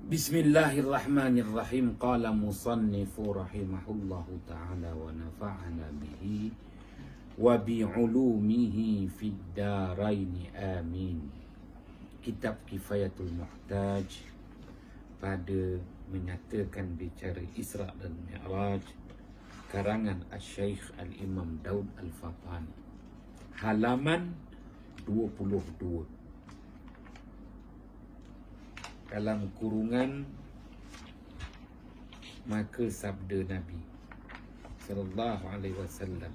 Bismillahirrahmanirrahim. Qala musannifu rahimahullahu ta'ala wa nafa'ana bihi wa bi'ulumihi fid daraini amin. Kitab Kifayatul Muhtaj pada menyatakan bicara Isra' dan Mi'raj, karangan Asy-Syaikh Al-Imam Daud Al-Fatani, halaman 22, dalam kurungan maka sabda Nabi sallallahu alaihi wasallam,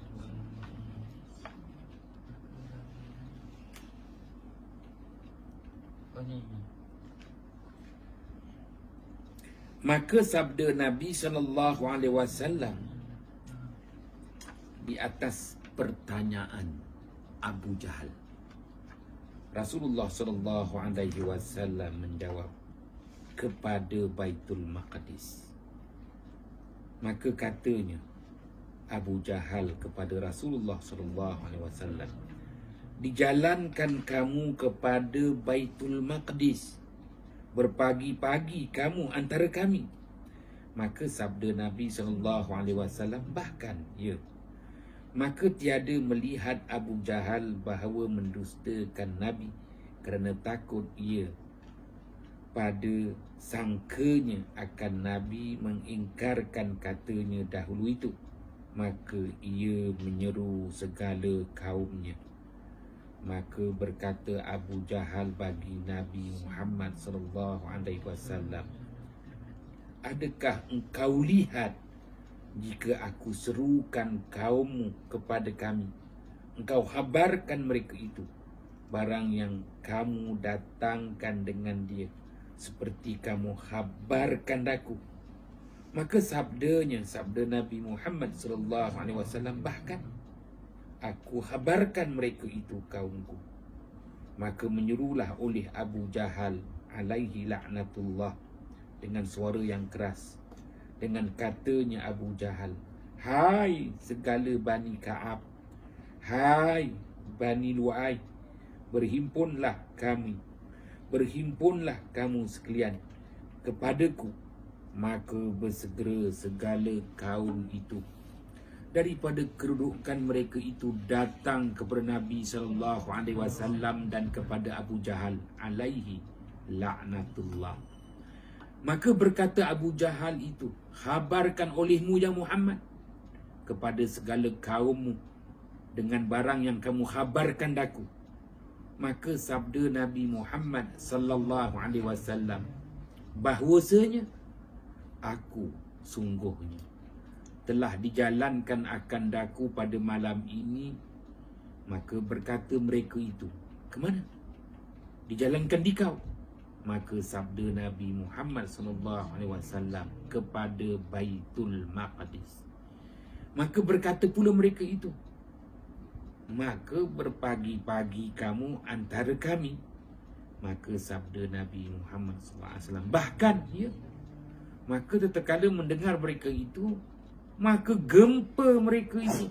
maka sabda Nabi sallallahu alaihi wasallam di atas pertanyaan Abu Jahal. Rasulullah sallallahu alaihi wasallam menjawab, kepada Baitul Maqdis. Maka katanya Abu Jahal kepada Rasulullah sallallahu alaihi wasallam, dijalankan kamu kepada Baitul Maqdis, berpagi-pagi kamu antara kami. Maka sabda Nabi sallallahu alaihi wasallam, bahkan ya, maka tiada melihat Abu Jahal bahawa mendustakan Nabi kerana takut ia pada sangkanya akan Nabi mengingkarkan katanya dahulu itu. Maka ia menyeru segala kaumnya. Maka berkata Abu Jahal bagi Nabi Muhammad sallallahu alaihi wasallam, adakah engkau lihat jika aku serukan kaummu kepada kami, engkau habarkan mereka itu barang yang kamu datangkan dengan dia, seperti kamu habarkan aku. Maka sabda Nabi Muhammad sallallahu alaihi wasallam, bahkan aku habarkan mereka itu kaumku. Maka menyerulah oleh Abu Jahal alaihi laknatullah dengan suara yang keras, dengan katanya Abu Jahal, hai segala Bani Ka'ab, hai Bani Lu'ay, berhimpunlah kamu sekalian kepadaku. Maka bersegera segala kaum itu daripada kedudukan mereka itu datang kepada Nabi sallallahu alaihi wasallam dan kepada Abu Jahal alaihi laknatullah. Maka berkata Abu Jahal itu, habarkan olehmu ya Muhammad kepada segala kaummu dengan barang yang kamu habarkan daku. Maka sabda Nabi Muhammad sallallahu alaihi wasallam, bahwasanya aku sungguhnya telah dijalankan akan daku pada malam ini. Maka berkata mereka itu, ke mana? Dijalankan di kau. Maka sabda Nabi Muhammad sallallahu alaihi wasallam, kepada Baitul Maqdis. Maka berkata pula mereka itu, maka berpagi-pagi kamu antara kami. Maka sabda Nabi Muhammad sallallahu alaihi wasallam, bahkan ya, maka tatkala mendengar mereka itu, maka gempa mereka itu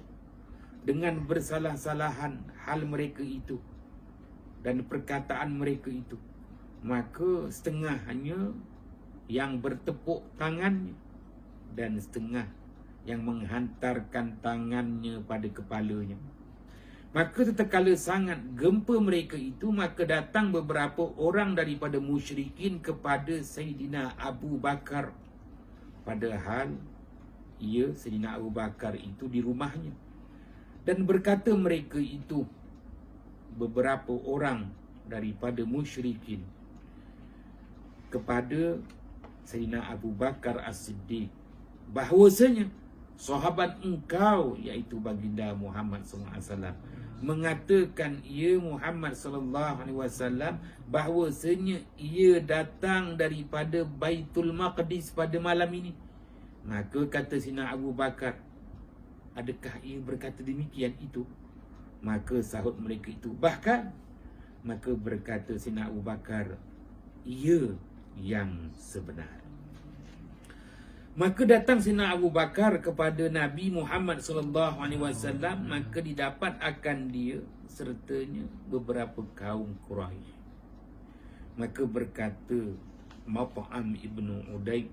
dengan bersalah-salahan hal mereka itu dan perkataan mereka itu. Maka setengahnya yang bertepuk tangannya dan setengah yang menghantarkan tangannya pada kepalanya. Maka tatkala sangat gempa mereka itu, maka datang beberapa orang daripada musyrikin kepada Sayyidina Abu Bakar, padahal ia, Sayyidina Abu Bakar itu di rumahnya. Dan berkata mereka itu, beberapa orang daripada musyrikin kepada Sayyidina Abu Bakar As-Siddiq, bahwasanya sahabat engkau iaitu baginda Muhammad sallallahu alaihi wasallam mengatakan ia Muhammad sallallahu alaihi wasallam bahwasanya ia datang daripada Baitul Maqdis pada malam ini. Maka kata Sayyidina Abu Bakar, adakah ia berkata demikian itu? Maka sahut mereka itu, bahkan. Maka berkata Sayyidina Abu Bakar, ia yang sebenar. Maka datang Sayyidina Abu Bakar kepada Nabi Muhammad sallallahu alaihi wasallam, maka didapat akan dia sertanya beberapa kaum Quraisy. Maka berkata Mat'am ibnu Udaid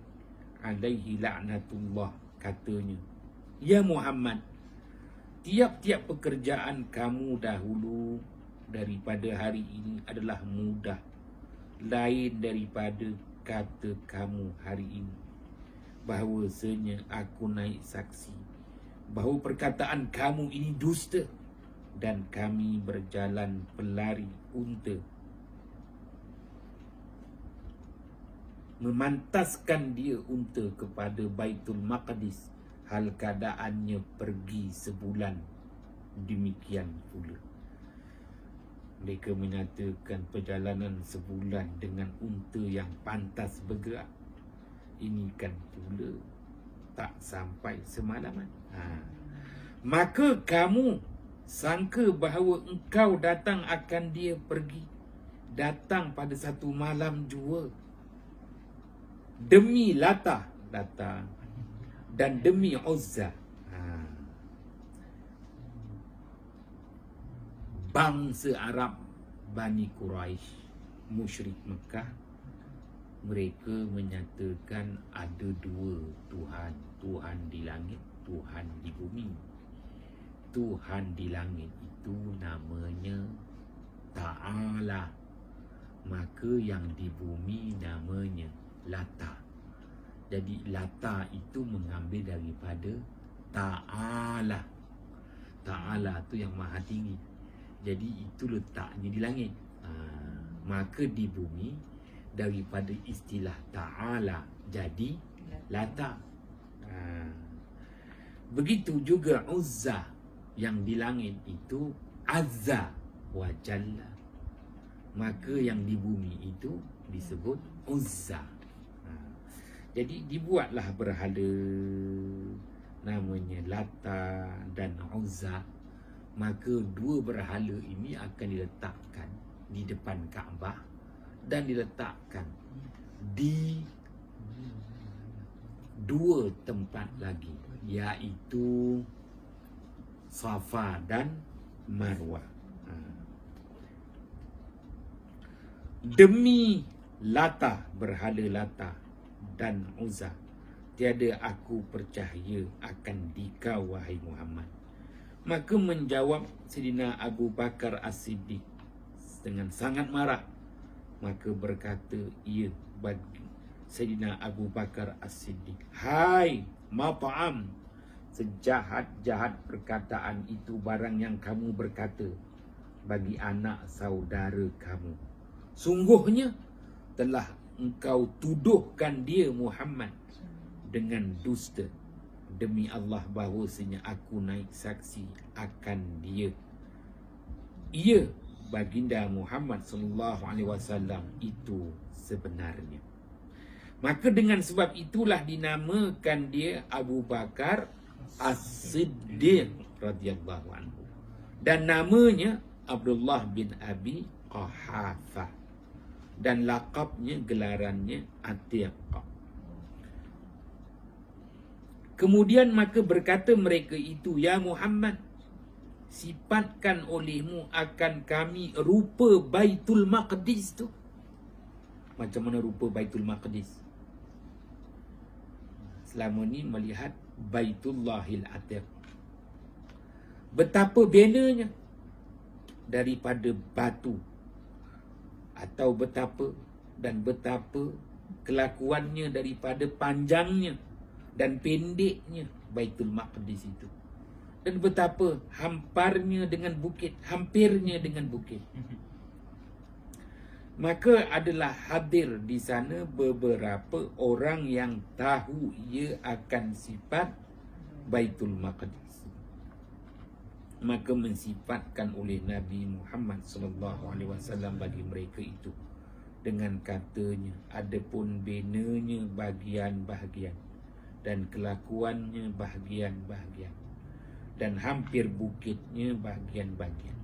alaihi la'natullah, katanya, ya Muhammad, tiap-tiap pekerjaan kamu dahulu daripada hari ini adalah mudah, lain daripada kata kamu hari ini. Bahawasanya aku naik saksi bahawa perkataan kamu ini dusta, dan kami berjalan pelari unta memantaskan dia unta kepada Baitul Maqdis, hal keadaannya pergi sebulan. Demikian pula mereka menyatakan perjalanan sebulan dengan unta yang pantas bergerak, ini kan pula tak sampai semalaman. Maka kamu sangka bahawa engkau datang akan dia pergi, datang pada satu malam jua, demi Lata datang, dan demi Uzza, bangsa Arab Bani Quraisy, musyrik Mekah. Mereka menyatakan ada dua Tuhan, Tuhan di langit, Tuhan di bumi. Tuhan di langit itu namanya Ta'ala, maka yang di bumi namanya Lata. Jadi Lata itu mengambil daripada Ta'ala. Ta'ala itu yang maha tinggi, jadi itu letaknya di langit. Maka di bumi daripada istilah Ta'ala jadi Lata. Begitu juga Uzza yang di langit itu Azza wa Jalla, maka yang di bumi itu disebut Uzza. Jadi dibuatlah berhala namanya Lata dan Uzza. Maka dua berhala ini akan diletakkan di depan Kaabah dan diletakkan di dua tempat lagi, iaitu Safa dan Marwah. Demi Lata, berhala Lata dan Uzza, tiada aku percaya akan dikau, wahai Muhammad. Maka menjawab Sayyidina Abu Bakar As-Siddiq dengan sangat marah. Maka berkata ia bagi Sayyidina Abu Bakar As-Siddiq, hai Mat'am, sejahat-jahat perkataan itu barang yang kamu berkata bagi anak saudara kamu. Sungguhnya telah engkau tuduhkan dia Muhammad dengan dusta. Demi Allah bahawasanya aku naik saksi akan dia, ia baginda Muhammad sallallahu alaihi wasallam itu sebenarnya. Maka dengan sebab itulah dinamakan dia Abu Bakar As-Siddiq radhiyallahu anhu, dan namanya Abdullah bin Abi Quhafah, dan laqabnya, gelarannya Atiq. Kemudian maka berkata mereka itu, ya Muhammad, sifatkan olehmu akan kami rupa Baitul Maqdis tu. Macam mana rupa Baitul Maqdis? Selama ni melihat Baitullahil Atiq, betapa benanya daripada batu, atau betapa kelakuannya daripada panjangnya dan pendeknya Baitul Maqdis itu, dan betapa hampirnya dengan bukit. Maka adalah hadir di sana beberapa orang yang tahu ia akan sifat Baitul Maqdis. Maka mensifatkan oleh Nabi Muhammad sallallahu alaihi wasallam bagi mereka itu dengan katanya, adapun benanya bahagian-bahagian dan kelakuannya bahagian-bahagian, dan hampir bukitnya bahagian-bahagian.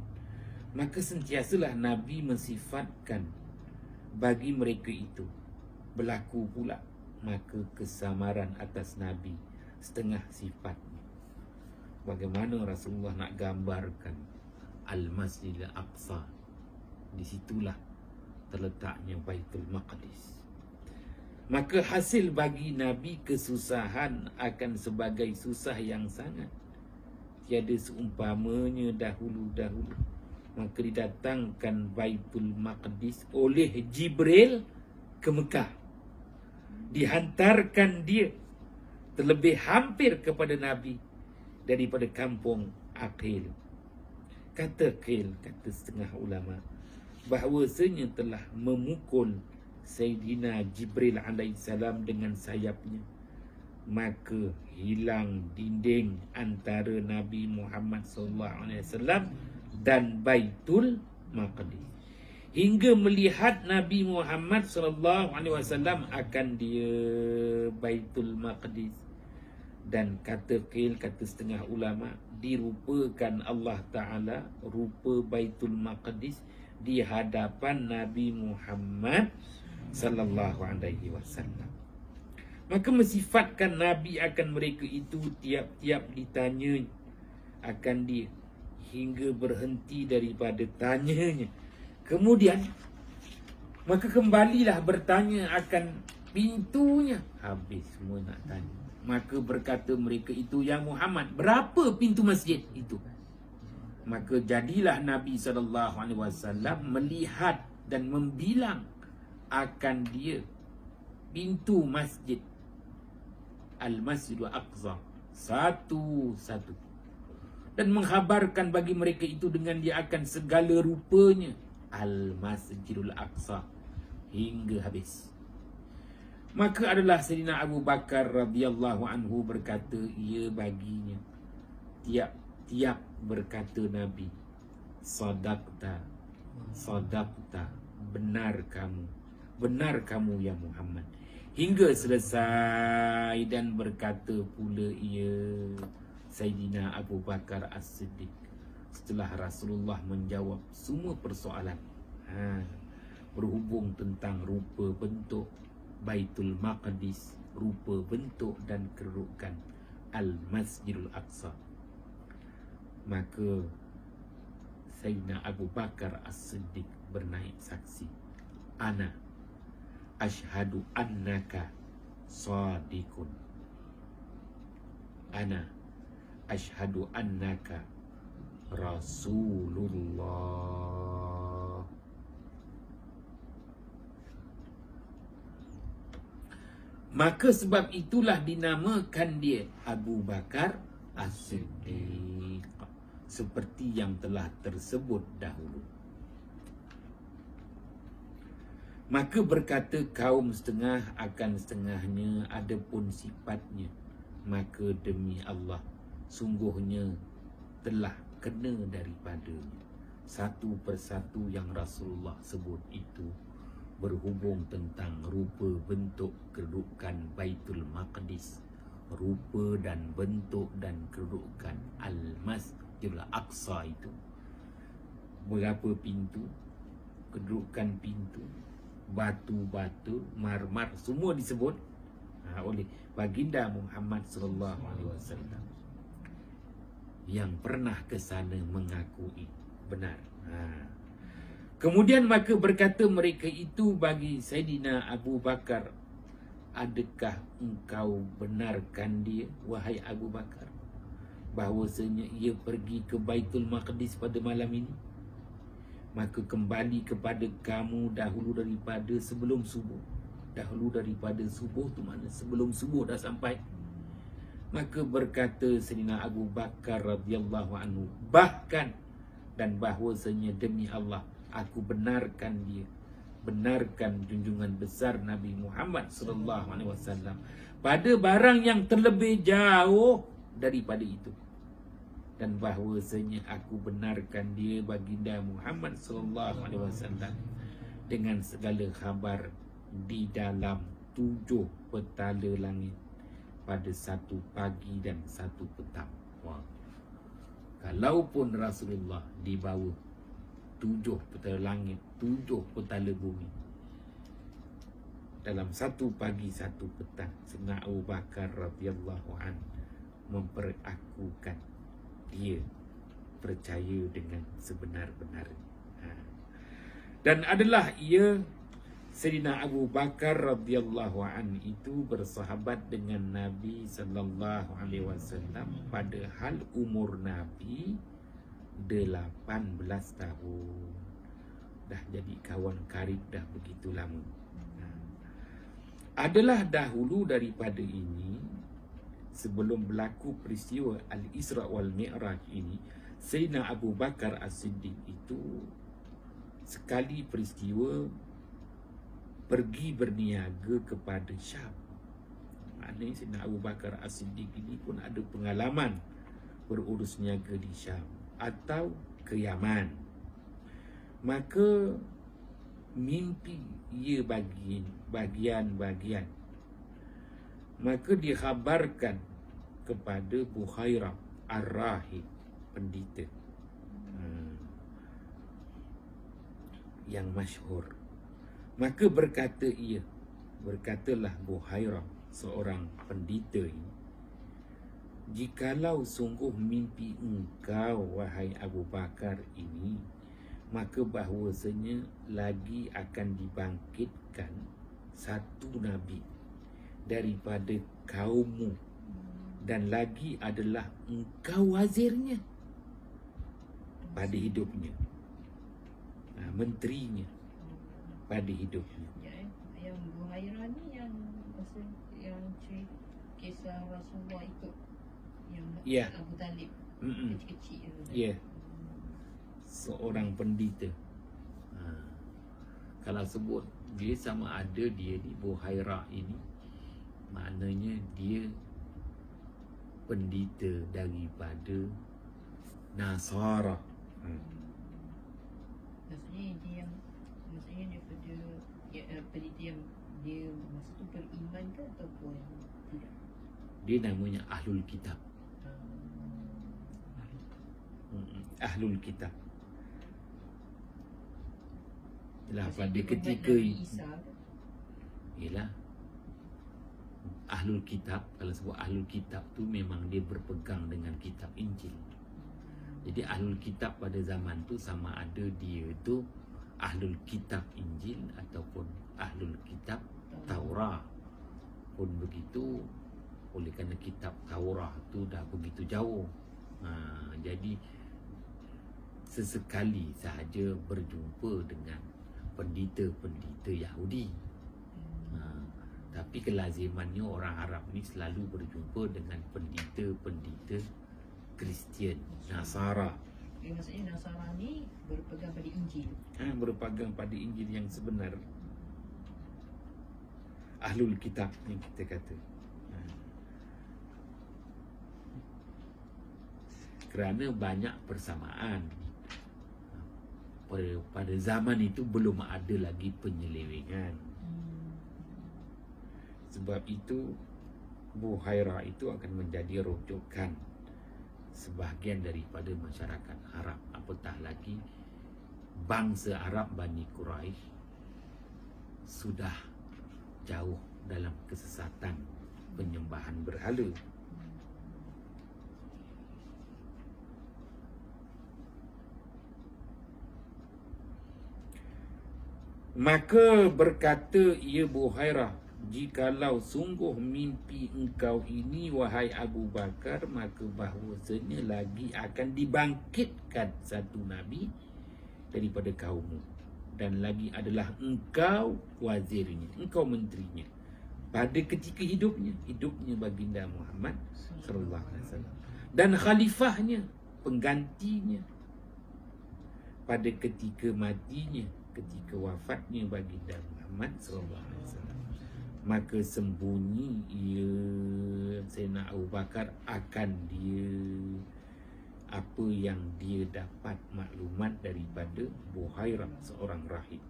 Maka sentiasalah Nabi mensifatkan bagi mereka itu. Berlaku pula maka kesamaran atas Nabi setengah sifatnya. Bagaimana Rasulullah nak gambarkan Al-Masjidil Aqsa, di situlah terletaknya Baitul Maqdis. Maka hasil bagi Nabi kesusahan akan sebagai susah yang sangat. Tiada seumpamanya dahulu-dahulu. Maka didatangkan Baitul Maqdis oleh Jibril ke Mekah. Dihantarkan dia terlebih hampir kepada Nabi daripada kampung Aqil. Kata Aqil, kata setengah ulama, bahawasanya telah memukul Sayyidina Jibril alaihissalam dengan sayapnya. Maka hilang dinding antara Nabi Muhammad SAW dan Baitul Maqdis. Hingga melihat Nabi Muhammad SAW akan dia Baitul Maqdis. Dan kata Qil, kata setengah ulama, dirupakan Allah Ta'ala rupa Baitul Maqdis di hadapan Nabi Muhammad sallallahu alaihi wasallam. Maka mensifatkan Nabi akan mereka itu tiap-tiap ditanya akan dia hingga berhenti daripada tanyanya. Kemudian maka kembalilah bertanya akan pintunya. Habis semua nak tanya. Maka berkata mereka itu, ya Muhammad, berapa pintu masjid itu? Maka jadilah Nabi SAW melihat dan membilang akan dia pintu masjid Al-Masjidul Aqsa satu-satu, dan menghabarkan bagi mereka itu dengan dia akan segala rupanya Al-Masjidul Aqsa hingga habis. Maka adalah Sayyidina Abu Bakar radhiyallahu anhu berkata, ia baginya tiap-tiap berkata Nabi, sadaqta, sadaqta, benar kamu ya Muhammad, hingga selesai. Dan berkata pula ia Sayyidina Abu Bakar As-Siddiq setelah Rasulullah menjawab semua persoalan berhubung tentang rupa bentuk Baitul Maqdis, rupa bentuk dan kedudukan Al-Masjidul Aqsa. Maka Sayyidina Abu Bakar As-Siddiq bernaik saksi, ana asyhadu annaka sadiqun, ana asyhadu annaka Rasulullah. Maka sebab itulah dinamakan dia Abu Bakar As-Siddiq, seperti yang telah tersebut dahulu. Maka berkata kaum setengah akan setengahnya, adapun sifatnya, maka demi Allah sungguhnya telah kena daripadanya satu persatu yang Rasulullah sebut itu berhubung tentang rupa bentuk kedudukan Baitul Maqdis, rupa dan bentuk dan kedudukan Al-Masjidul Aqsa itu. Berapa pintu, kedudukan pintu, batu-batu, marmar, semua disebut oleh baginda Muhammad SAW yang pernah ke sana mengakui benar. Kemudian maka berkata mereka itu bagi Sayyidina Abu Bakar, adakah engkau benarkan dia, wahai Abu Bakar, bahawasanya ia pergi ke Baitul Maqdis pada malam ini? Maka kembali kepada kamu dahulu daripada sebelum subuh. Dahulu daripada subuh tu mana sebelum subuh dah sampai. Maka berkata Sayyidina Abu Bakar radhiyallahu anhu, bahkan dan bahawasanya demi Allah aku benarkan dia, benarkan junjungan besar Nabi Muhammad SAW pada barang yang terlebih jauh daripada itu, dan bahawasanya aku benarkan dia baginda Muhammad SAW dengan segala khabar di dalam 7 petala langit pada satu pagi dan satu petang. Wah. Kalaupun Rasulullah di bawah 7 petala langit, 7 petala bumi, dalam satu pagi satu petang, Sayyidina Abu Bakar radhiyallahu an memperakukan dia percaya dengan sebenar-benarnya. Dan adalah ia Sayyidina Abu Bakar radhiyallahu an itu bersahabat dengan Nabi sallallahu alaihi wasallam padahal umur Nabi 18 tahun. Dah jadi kawan karib dah begitu lama. Adalah dahulu daripada ini, sebelum berlaku peristiwa Al-Isra wal Mi'raj ini, Sayyidina Abu Bakar As-Siddiq itu sekali peristiwa pergi berniaga kepada Syam. Maknanya Sayyidina Abu Bakar As-Siddiq ini pun ada pengalaman berurus niaga di Syam atau ke Yaman. Maka mimpi ia bagian-bagian. Maka dikhabarkan kepada Buhairah Ar-Rahib, pendeta yang masyhur. Maka berkatalah Buhairah, seorang pendeta ini, jikalau sungguh mimpi engkau, wahai Abu Bakar ini, maka bahawasanya lagi akan dibangkitkan satu Nabi daripada kaummu, dan lagi adalah engkau wazirnya pada hidupnya, menterinya pada hidupnya. Yang Buhairah ni yang kisah Rasulullah ikut yang Abu Talib kecil-kecil tu. Ya, seorang pendeta. Kalau sebut dia sama ada dia di Buhairah ini, maknanya dia pendeta daripada Nasara. Maksudnya daripada pendeta yang dia masa tu beriman ke ataupun tidak? Dia namanya Ahlul Kitab. Ahlul Kitab. Yalah, pada ketika ialah Ahlul Kitab. Kalau sebut Ahlul Kitab tu memang dia berpegang dengan kitab Injil. Jadi Ahlul Kitab pada zaman tu sama ada dia tu Ahlul Kitab Injil ataupun Ahlul Kitab Taurah. Pun begitu, oleh kerana kitab Taurah tu dah begitu jauh, jadi sesekali sahaja berjumpa dengan pendeta-pendeta Yahudi. Tapi kelazimannya orang Arab ni selalu berjumpa dengan pendeta-pendeta Kristian, Nasara. Maksudnya Nasara ni berpegang pada Injil. Berpegang pada Injil yang sebenar. Ahlul Kitab ni kita kata. Kerana banyak persamaan. Pada zaman itu belum ada lagi penyelewengan. Sebab itu Buhairah itu akan menjadi rujukan sebahagian daripada masyarakat Arab. Apatah lagi bangsa Arab Bani Quraisy sudah jauh dalam kesesatan penyembahan berhala. Maka berkata ia Buhairah, jikalau sungguh mimpi engkau ini wahai Abu Bakar, maka bahawasanya lagi akan dibangkitkan satu Nabi daripada kaummu, dan lagi adalah engkau wazirnya, engkau menterinya pada ketika hidupnya baginda Muhammad sallallahu alaihi wasallam, dan khalifahnya, penggantinya pada ketika matinya, ketika wafatnya baginda Muhammad sallallahu alaihi wasallam. Maka sembunyi ia Sayyidina Abu Bakar akan dia apa yang dia dapat maklumat daripada Buhairah, seorang rahib.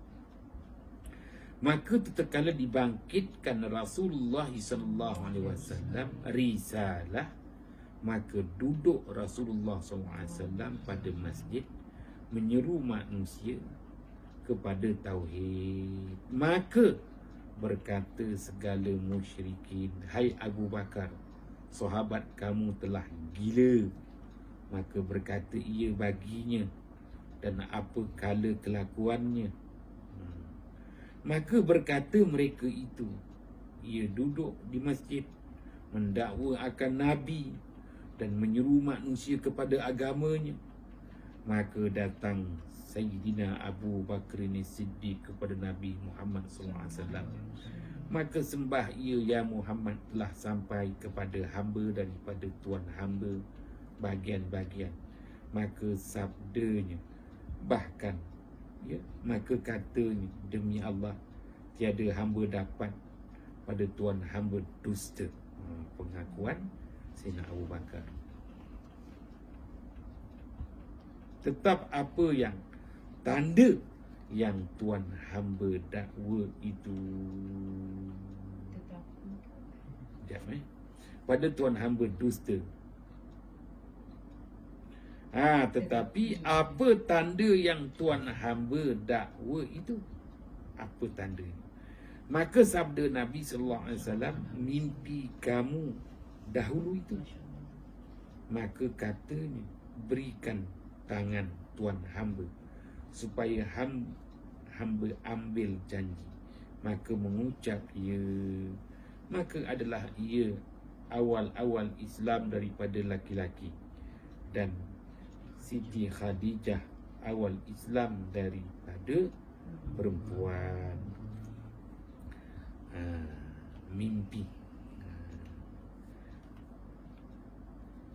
Maka tatkala dibangkitkan Rasulullah sallallahu alaihi wasallam risalah, maka duduk Rasulullah sallallahu alaihi wasallam pada masjid menyeru manusia kepada tauhid. Maka berkata segala musyrikin, hai Abu Bakar, sahabat kamu telah gila. Maka berkata ia baginya dan apa kala kelakuannya. Maka berkata mereka itu, ia duduk di masjid mendakwa akan Nabi dan menyeru manusia kepada agamanya. Maka datang Sayyidina Abu Bakr As-Siddiq kepada Nabi Muhammad SAW. Maka sembah ia, ya Muhammad, telah sampai kepada hamba daripada Tuan hamba bagian-bagian. Maka sabdanya, bahkan maka katanya, demi Allah, tiada hamba dapat pada Tuan hamba dusta. Pengakuan Sayyidina Abu Bakar. Tetap apa yang tanda yang Tuan hamba dakwa itu. Tetapi Pada Tuan hamba dusta. Tetapi apa tanda yang Tuan hamba dakwa itu? Apa tanda? Maka sabda Nabi SAW, mimpi kamu dahulu itu. Maka katanya, berikan tangan Tuan hamba supaya hamba ambil janji. Maka mengucap ia. Maka adalah ia awal-awal Islam daripada laki-laki, dan Siti Khadijah awal Islam daripada perempuan. Mimpi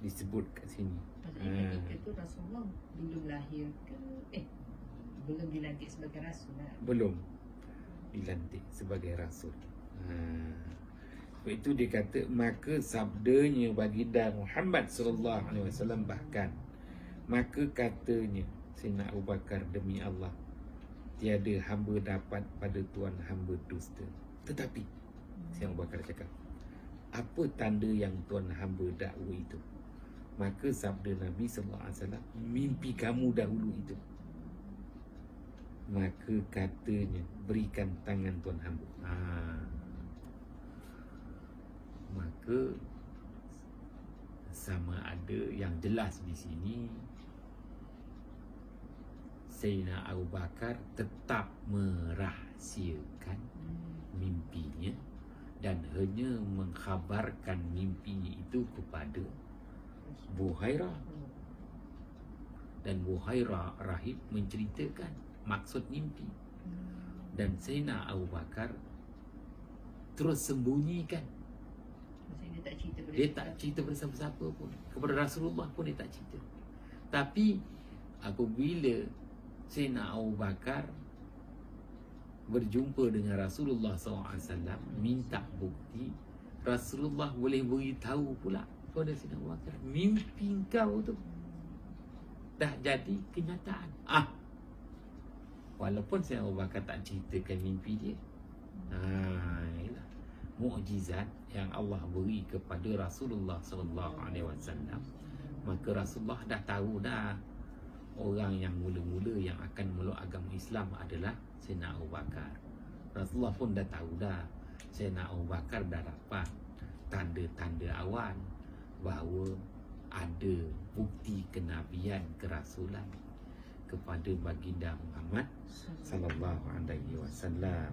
disebut kat sini. maksudnya ketika tu Rasulullah belum lahir ke? Belum dilantik sebagai Rasul lah. Belum dilantik sebagai Rasul. Sebab itu dia kata, maka sabdanya baginda Muhammad SAW, bahkan maka katanya Sayyidina Abu Bakar, demi Allah, tiada hamba dapat pada Tuan hamba dusta. Tetapi Sayyidina Abu Bakar cakap, apa tanda yang Tuan hamba dakwa itu? Maka sabda Nabi SAW, mimpi kamu dahulu itu. Maka katanya, berikan tangan Tuan hamba. Maka sama ada yang jelas di sini, Sayyidina Abu Bakar tetap merahsiakan mimpinya dan hanya mengkhabarkan mimpinya itu kepada Buhairah. Dan Buhairah rahib menceritakan maksud mimpi. Dan Sayyidina Abu Bakar terus sembunyikan. Maksudnya Dia tak cerita pada siapa-siapa pun. Kepada Rasulullah pun dia tak cerita. Tapi apabila Sayyidina Abu Bakar berjumpa dengan Rasulullah SAW, minta bukti, Rasulullah boleh beritahu pula kepada Sayyidina Abu Bakar, mimpi kau tu dah jadi kenyataan. Walaupun Sayyidina Abu Bakar tak ceritakan mimpi dia. Inilah mukjizat yang Allah beri kepada Rasulullah SAW. Maka Rasulullah dah tahu dah, orang yang mula-mula yang akan meluk agama Islam adalah Sayyidina Abu Bakar. Rasulullah pun dah tahu dah, Sayyidina Abu Bakar dah dapat tanda-tanda awal bahawa ada bukti kenabian, kerasulan kepada baginda Muhammad sallallahu alaihi wasallam.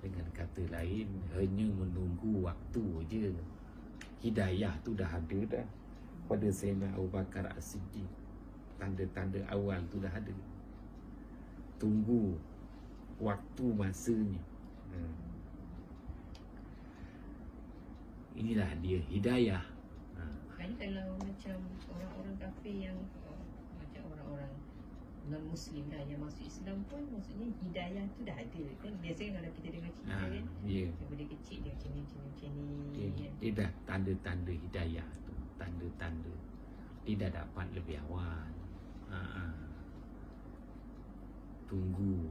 Dengan kata lain, hanya menunggu waktu je. Hidayah tu dah ada dah pada Sayyidina Abu Bakar As-Siddiq. Tanda-tanda awal tu dah ada. Tunggu waktu masanya. Inilah dia hidayah. Kan kalau macam orang-orang kafir yang macam orang-orang non-Muslim dah yang masuk Islam pun, maksudnya hidayah tu dah ada kan. Biasanya kalau kita dengar cerita kan, daripada kecil dia macam ni dia dah tanda-tanda hidayah tu, tanda-tanda dia dah dapat lebih awal. Tunggu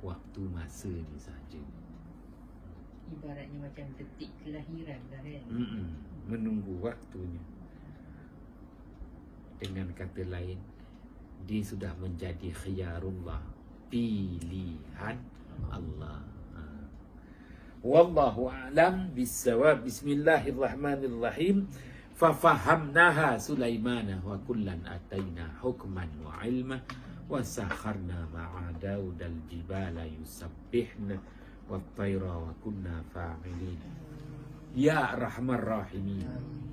waktu masa ni saja. Ibaratnya macam detik kelahiran dah kan. Menunggu waktunya. Dengan kata lain, dia sudah menjadi khiyarullah, pilihan Allah. Wallahu a'lam bissawab. Bismillahirrahmanirrahim. Fafahamnaha Sulaimana wa kullan ataina hukman wa ilma wa sakharna ma'a Daud al-jibala yusabbihna wat-tayra wa kunna fa'ilin. Ya Arhamar Rahimin.